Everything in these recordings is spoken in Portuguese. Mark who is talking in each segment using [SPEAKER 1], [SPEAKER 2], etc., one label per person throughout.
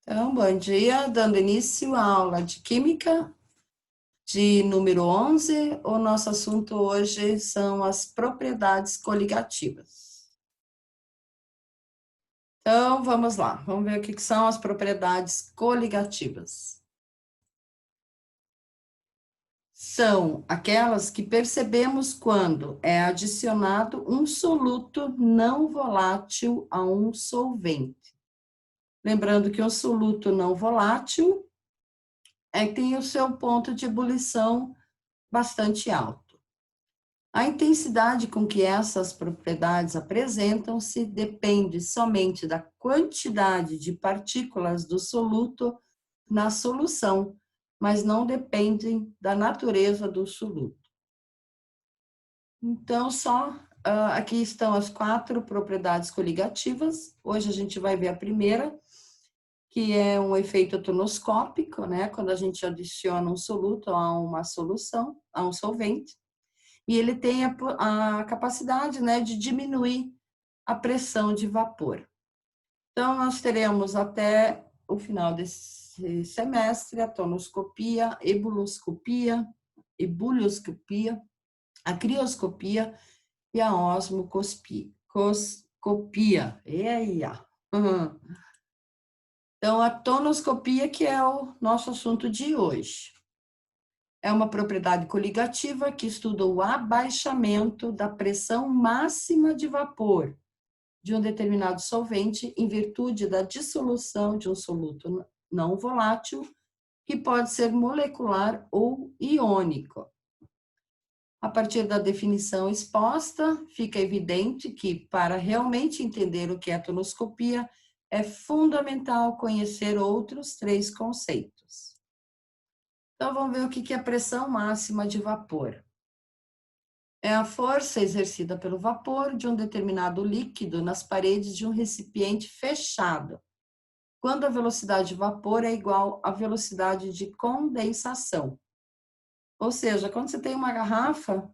[SPEAKER 1] Então, bom dia, dando início à aula de Química, de número 11. O nosso assunto hoje são as propriedades coligativas. Então, vamos lá, vamos ver o que são as propriedades coligativas. São aquelas que percebemos quando é adicionado um soluto não volátil a um solvente. Lembrando que um soluto não volátil tem o seu ponto de ebulição bastante alto. A intensidade com que essas propriedades apresentam-se depende somente da quantidade de partículas do soluto na solução, mas não dependem da natureza do soluto. Então, aqui estão as 4 propriedades coligativas. Hoje a gente vai ver a primeira, que é um efeito tonoscópico, né? Quando a gente adiciona um soluto a uma solução, a um solvente. E ele tem a capacidade, né, de diminuir a pressão de vapor. Então, nós teremos até o final desse semestre a tonoscopia, ebulioscopia, a crioscopia e a osmoscopia. E aí, ó. Então, a tonoscopia, que é o nosso assunto de hoje. É uma propriedade coligativa que estuda o abaixamento da pressão máxima de vapor de um determinado solvente em virtude da dissolução de um soluto não volátil, que pode ser molecular ou iônico. A partir da definição exposta, fica evidente que, para realmente entender o que é tonoscopia, é fundamental conhecer outros 3 conceitos. Então, vamos ver o que é a pressão máxima de vapor. É a força exercida pelo vapor de um determinado líquido nas paredes de um recipiente fechado, quando a velocidade de vapor é igual à velocidade de condensação. Ou seja, quando você tem uma garrafa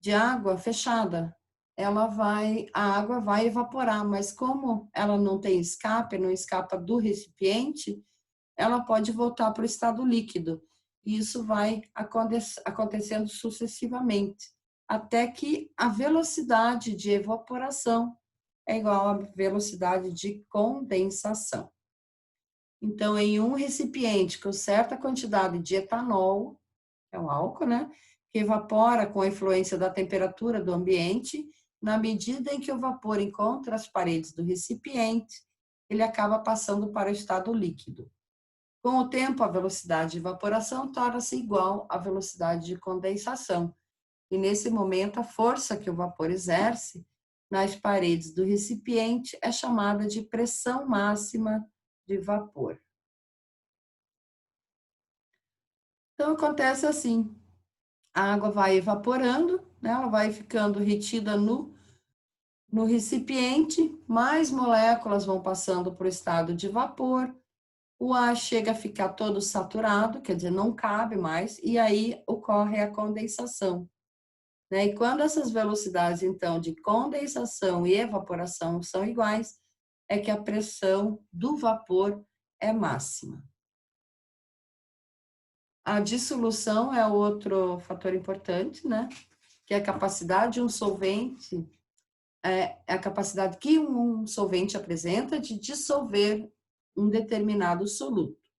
[SPEAKER 1] de água fechada, a água vai evaporar, mas como ela não tem escape, não escapa do recipiente, ela pode voltar para o estado líquido. E isso vai acontecendo sucessivamente, até que a velocidade de evaporação é igual à velocidade de condensação. Então, em um recipiente com certa quantidade de etanol, é um álcool, né, que evapora com a influência da temperatura do ambiente, na medida em que o vapor encontra as paredes do recipiente, ele acaba passando para o estado líquido. Com o tempo, a velocidade de evaporação torna-se igual à velocidade de condensação. E, nesse momento, a força que o vapor exerce nas paredes do recipiente é chamada de pressão máxima de vapor. Então, acontece assim, a água vai evaporando, né? Ela vai ficando retida no recipiente, mais moléculas vão passando para o estado de vapor, o ar chega a ficar todo saturado, quer dizer, não cabe mais, e aí ocorre a condensação. Né? E quando essas velocidades, então, de condensação e evaporação são iguais, é que a pressão do vapor é máxima. A dissolução é outro fator importante, né? Que é a capacidade de um solvente, é a capacidade que um solvente apresenta de dissolver um determinado soluto.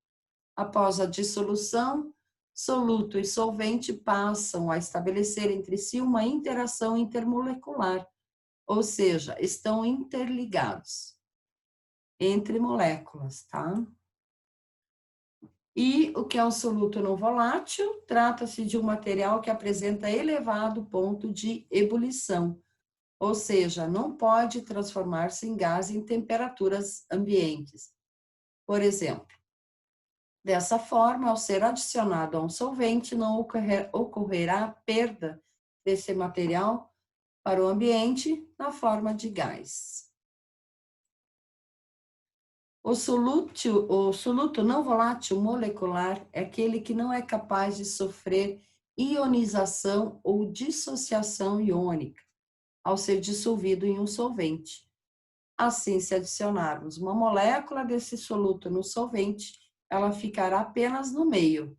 [SPEAKER 1] Após a dissolução, soluto e solvente passam a estabelecer entre si uma interação intermolecular, ou seja, estão interligados entre moléculas, tá? E o que é um soluto não volátil? Trata-se de um material que apresenta elevado ponto de ebulição, ou seja, não pode transformar-se em gás em temperaturas ambientes. Por exemplo, dessa forma, ao ser adicionado a um solvente, não ocorrerá perda desse material para o ambiente na forma de gás. O soluto não volátil molecular é aquele que não é capaz de sofrer ionização ou dissociação iônica ao ser dissolvido em um solvente. Assim, se adicionarmos uma molécula desse soluto no solvente, ela ficará apenas no meio,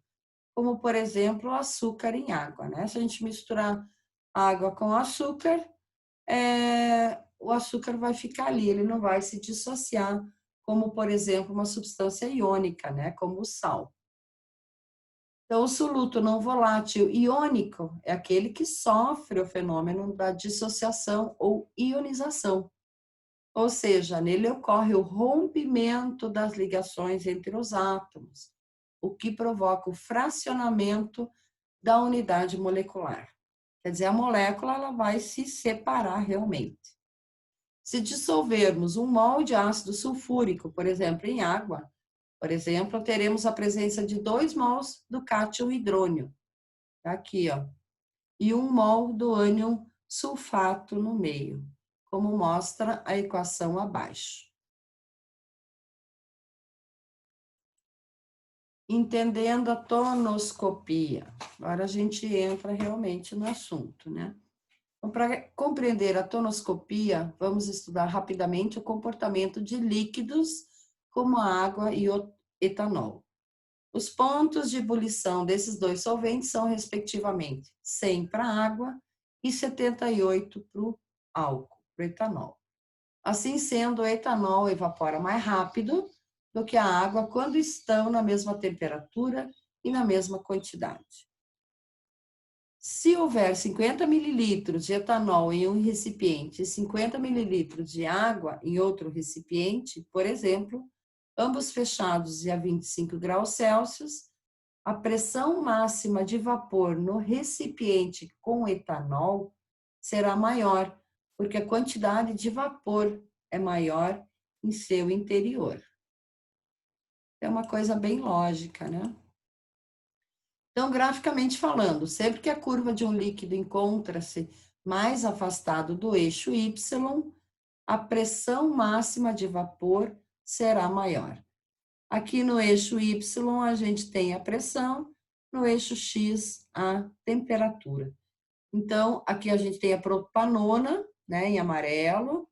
[SPEAKER 1] como, por exemplo, o açúcar em água, né? Se a gente misturar água com açúcar, o açúcar vai ficar ali, ele não vai se dissociar, como, por exemplo, uma substância iônica, né? Como o sal. Então, o soluto não volátil iônico é aquele que sofre o fenômeno da dissociação ou ionização. Ou seja, nele ocorre o rompimento das ligações entre os átomos, o que provoca o fracionamento da unidade molecular. Quer dizer, a molécula ela vai se separar realmente. Se dissolvermos 1 mol de ácido sulfúrico, por exemplo, em água, por exemplo, teremos a presença de 2 mols do cátion hidrônio, tá aqui, ó, e 1 mol do ânion sulfato no meio, como mostra a equação abaixo. Entendendo a tonoscopia. Agora a gente entra realmente no assunto, né? Então, para compreender a tonoscopia, vamos estudar rapidamente o comportamento de líquidos como a água e o etanol. Os pontos de ebulição desses dois solventes são, respectivamente, 100 para a água e 78 para o álcool, para o etanol. Assim sendo, o etanol evapora mais rápido do que a água quando estão na mesma temperatura e na mesma quantidade. Se houver 50 mililitros de etanol em um recipiente e 50 mililitros de água em outro recipiente, por exemplo, ambos fechados e a 25 graus Celsius, a pressão máxima de vapor no recipiente com etanol será maior, porque a quantidade de vapor é maior em seu interior. É uma coisa bem lógica, né? Então, graficamente falando, sempre que a curva de um líquido encontra-se mais afastado do eixo Y, a pressão máxima de vapor será maior. Aqui no eixo Y, a gente tem a pressão, no eixo X, a temperatura. Então, aqui a gente tem a propanona, né, em amarelo,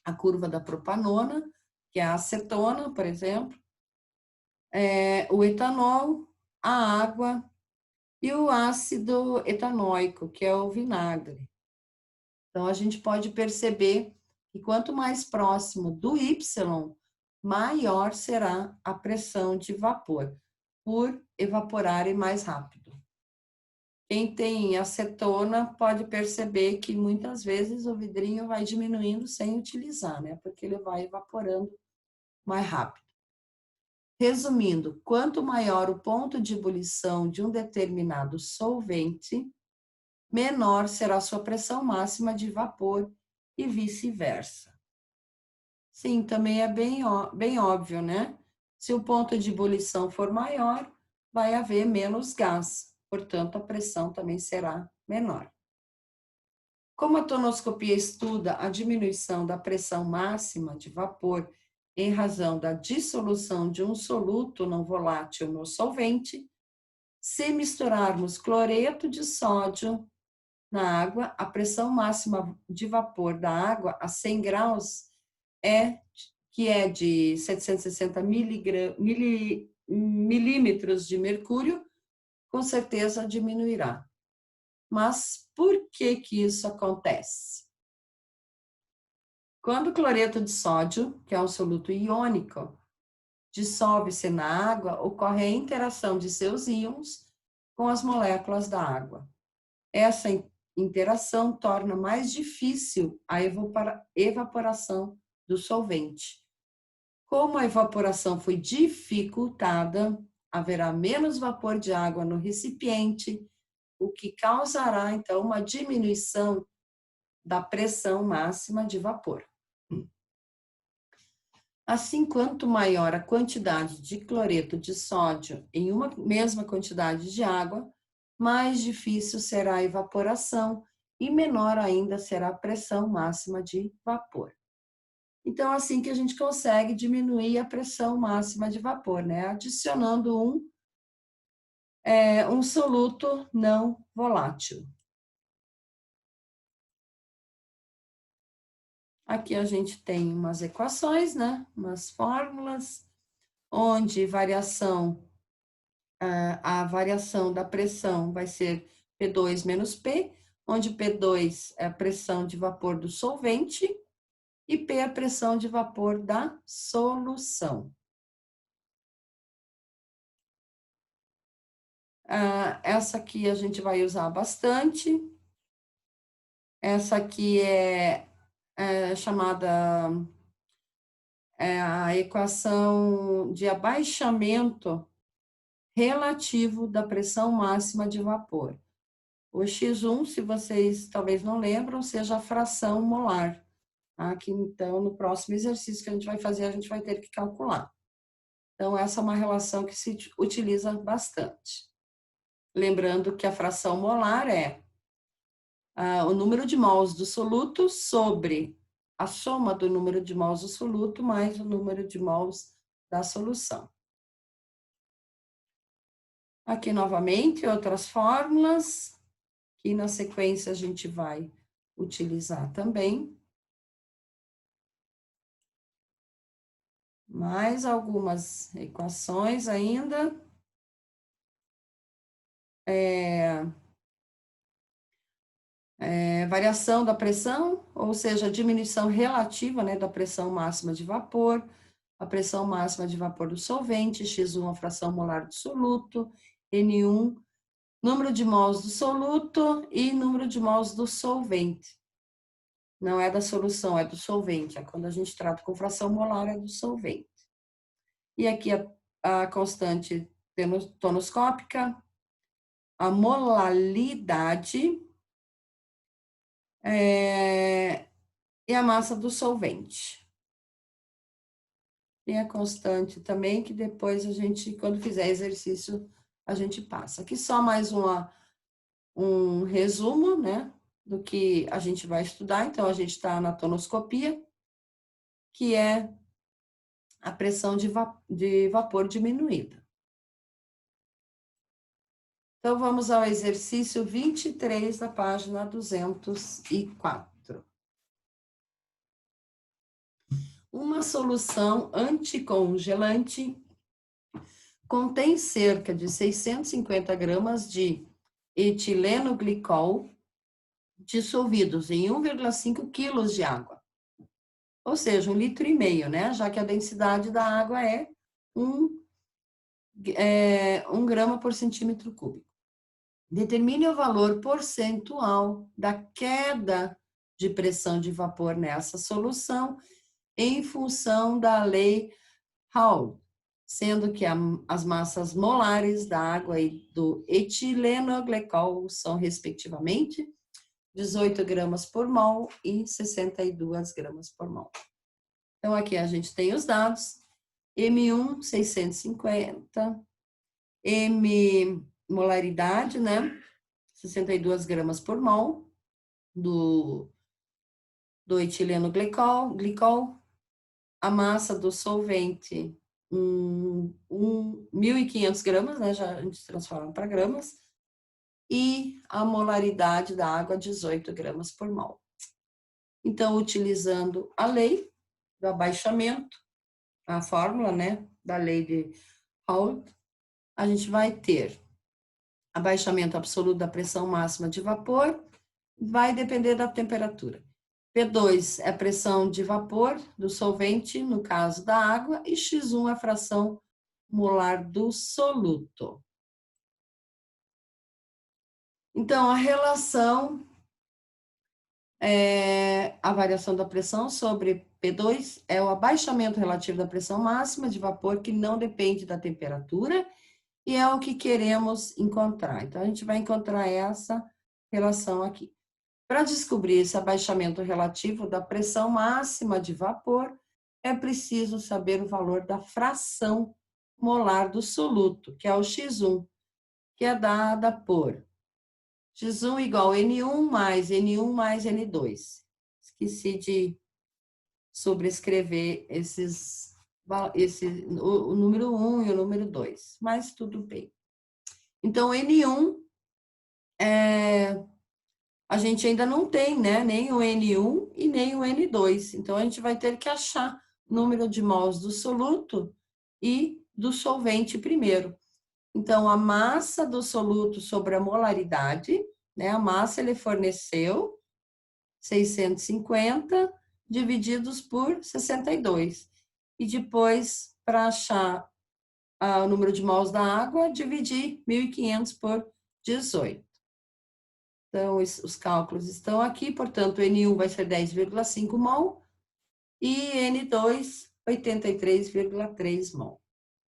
[SPEAKER 1] a curva da propanona, que é a acetona, por exemplo, o etanol, a água e o ácido etanóico, que é o vinagre. Então, a gente pode perceber que quanto mais próximo do Y, maior será a pressão de vapor, por evaporarem mais rápido. Quem tem acetona pode perceber que muitas vezes o vidrinho vai diminuindo sem utilizar, né? Porque ele vai evaporando mais rápido. Resumindo, quanto maior o ponto de ebulição de um determinado solvente, menor será a sua pressão máxima de vapor e vice-versa. Sim, também é bem óbvio, né? Se o ponto de ebulição for maior, vai haver menos gás, portanto, a pressão também será menor. Como a tonoscopia estuda a diminuição da pressão máxima de vapor em razão da dissolução de um soluto não volátil no solvente, se misturarmos cloreto de sódio na água, a pressão máxima de vapor da água a 100 graus que é de 760 milímetros de mercúrio, com certeza diminuirá. Mas por que isso acontece? Quando o cloreto de sódio, que é um soluto iônico, dissolve-se na água, ocorre a interação de seus íons com as moléculas da água. Essa interação torna mais difícil a evaporação do solvente. Como a evaporação foi dificultada, haverá menos vapor de água no recipiente, o que causará, então, uma diminuição da pressão máxima de vapor. Assim, quanto maior a quantidade de cloreto de sódio em uma mesma quantidade de água, mais difícil será a evaporação e menor ainda será a pressão máxima de vapor. Então, assim que a gente consegue diminuir a pressão máxima de vapor, né? Adicionando um soluto não volátil. Aqui a gente tem umas equações, né? Umas fórmulas, onde a variação da pressão vai ser P2 menos P, onde P2 é a pressão de vapor do solvente e P é a pressão de vapor da solução. Essa aqui a gente vai usar bastante. Essa aqui é chamada a equação de abaixamento relativo da pressão máxima de vapor. O X1, se vocês talvez não lembram, seja a fração molar. Aqui, então, no próximo exercício que a gente vai fazer, a gente vai ter que calcular. Então, essa é uma relação que se utiliza bastante. Lembrando que a fração molar é o número de mols do soluto sobre a soma do número de mols do soluto mais o número de mols da solução. Aqui, novamente, outras fórmulas, que na sequência a gente vai utilizar também. Mais algumas equações ainda. Variação da pressão, ou seja, diminuição relativa, né, da pressão máxima de vapor, a pressão máxima de vapor do solvente, X1 a fração molar do soluto, N1, número de mols do soluto e número de mols do solvente. Não é da solução, é do solvente. Quando a gente trata com fração molar, é do solvente. E aqui a constante tonoscópica, a molalidade e a massa do solvente. Tem a constante também, que depois a gente, quando fizer exercício, a gente passa. Aqui só mais um resumo, né, do que a gente vai estudar. Então, a gente está na tonoscopia, que é a pressão de vapor diminuída. Então, vamos ao exercício 23 da página 204. Uma solução anticongelante contém cerca de 650 gramas de etileno glicol dissolvidos em 1,5 quilos de água. Ou seja, 1,5 litro, né? Já que a densidade da água é 1 grama por centímetro cúbico. Determine o valor percentual da queda de pressão de vapor nessa solução em função da lei Raoult, sendo que as massas molares da água e do etilenoglicol são, respectivamente, 18 gramas por mol e 62 gramas por mol. Então, aqui a gente tem os dados. M1, 650, M molaridade, né? 62 gramas por mol do etileno glicol. A massa do solvente, 1.500 gramas, né? Já a gente transforma para gramas. E a molaridade da água, 18 gramas por mol. Então, utilizando a lei do abaixamento, a fórmula, né, da lei de Raoult, a gente vai ter abaixamento absoluto da pressão máxima de vapor, vai depender da temperatura. P2 é a pressão de vapor do solvente, no caso da água, e X1 é a fração molar do soluto. Então, a relação a variação da pressão sobre P2 é o abaixamento relativo da pressão máxima de vapor, que não depende da temperatura, e é o que queremos encontrar. Então, a gente vai encontrar essa relação aqui. Para descobrir esse abaixamento relativo da pressão máxima de vapor, é preciso saber o valor da fração molar do soluto, que é o X1, que é dada por X1 igual a N1 mais N1 mais N2. Esqueci de sobrescrever o número 1 e o número 2, mas tudo bem. Então, N1 é a gente ainda não tem, né, nem o N1 e nem o N2. Então, a gente vai ter que achar o número de mols do soluto e do solvente primeiro. Então, a massa do soluto sobre a molaridade, né, a massa ele forneceu 650 divididos por 62. E depois, para achar o número de mols da água, dividir 1.500 por 18. Então, os cálculos estão aqui, portanto, N1 vai ser 10,5 mol e N2, 83,3 mol.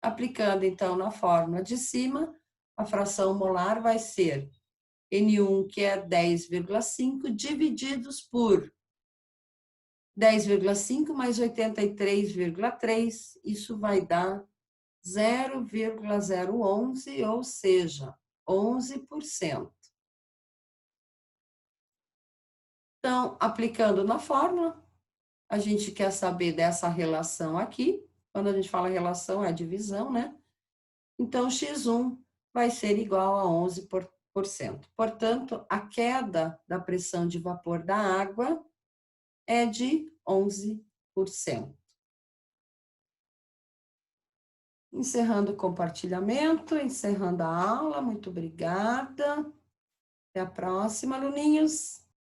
[SPEAKER 1] Aplicando, então, na fórmula de cima, a fração molar vai ser N1, que é 10,5, divididos por 10,5 mais 83,3, isso vai dar 0,011, ou seja, 11%. Então, aplicando na fórmula, a gente quer saber dessa relação aqui. Quando a gente fala relação, é divisão, né? Então, x1 vai ser igual a 11%. Portanto, a queda da pressão de vapor da água é de 11%. Encerrando o compartilhamento, encerrando a aula. Muito obrigada. Até a próxima, aluninhos.